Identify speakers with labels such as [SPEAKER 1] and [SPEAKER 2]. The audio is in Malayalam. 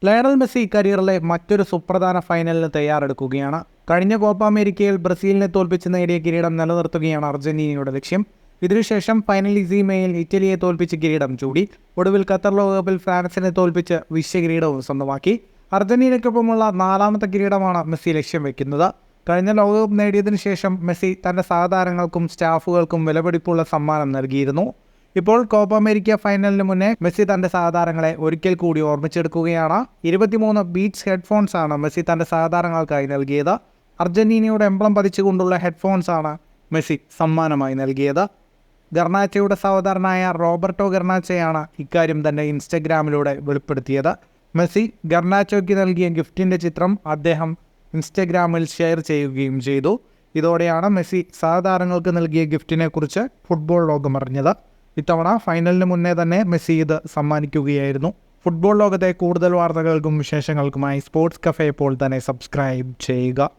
[SPEAKER 1] ലയണൽ മെസ്സി കരിയറിലെ മറ്റൊരു സുപ്രധാന ഫൈനലിന് തയ്യാറെടുക്കുകയാണ്. കഴിഞ്ഞ കോപ്പ അമേരിക്കയിൽ ബ്രസീലിനെ തോൽപ്പിച്ച് നേടിയ കിരീടം നിലനിർത്തുകയാണ് അർജന്റീനയുടെ ലക്ഷ്യം. ഇതിനുശേഷം ഫൈനലിസീമയിൽ ഇറ്റലിയെ തോൽപ്പിച്ച് കിരീടം ചൂടി. ഒടുവിൽ ഖത്തർ ലോകകപ്പിൽ ഫ്രാൻസിനെ തോൽപ്പിച്ച് വിശ്വകിരീടവും സ്വന്തമാക്കി. അർജന്റീനയ്ക്കൊപ്പമുള്ള 4ാമത്തെ കിരീടമാണ് മെസ്സി ലക്ഷ്യം വെക്കുന്നത്. കഴിഞ്ഞ ലോകകപ്പ് നേടിയതിനു ശേഷം മെസ്സി തൻ്റെ സഹതാരങ്ങൾക്കും സ്റ്റാഫുകൾക്കും വിലപിടിപ്പുള്ള സമ്മാനം നൽകിയിരുന്നു. ഇപ്പോൾ കോപ്പ അമേരിക്ക ഫൈനലിന് മുന്നേ മെസ്സി തൻ്റെ സഹതാരങ്ങളെ ഒരിക്കൽ കൂടി ഓർമ്മിച്ചെടുക്കുകയാണ്. 23 ബീറ്റ്സ് ഹെഡ്ഫോൺസ് ആണ് മെസ്സി തൻ്റെ സഹതാരങ്ങൾക്കായി നൽകിയത്. അർജന്റീനയുടെ എംബ്ലം പതിച്ചുകൊണ്ടുള്ള ഹെഡ്ഫോൺസ് ആണ് മെസ്സി സമ്മാനമായി നൽകിയത്. ഗർണാച്ചയുടെ സഹോദരനായ റോബർട്ടോ ഗർണാച്ചയാണ് ഇക്കാര്യം തൻ്റെ ഇൻസ്റ്റഗ്രാമിലൂടെ വെളിപ്പെടുത്തിയത്. മെസ്സി ഗർണാച്ചോയ്ക്ക് നൽകിയ ഗിഫ്റ്റിൻ്റെ ചിത്രം അദ്ദേഹം ഇൻസ്റ്റഗ്രാമിൽ ഷെയർ ചെയ്യുകയും ചെയ്തു. ഇതോടെയാണ് മെസ്സി സഹതാരങ്ങൾക്ക് നൽകിയ ഗിഫ്റ്റിനെ കുറിച്ച് ഫുട്ബോൾ ലോകം അറിഞ്ഞത്. ഇത്തവണ ഫൈനലിന് മുന്നേ തന്നെ മെസ്സി ഇത് സമ്മാനിക്കുകയായിരുന്നു. ഫുട്ബോൾ ലോകത്തെ കൂടുതൽ വാർത്തകൾക്കും വിശേഷങ്ങൾക്കുമായി സ്പോർട്സ് കഫേ ഇപ്പോൾ തന്നെ സബ്സ്ക്രൈബ് ചെയ്യുക.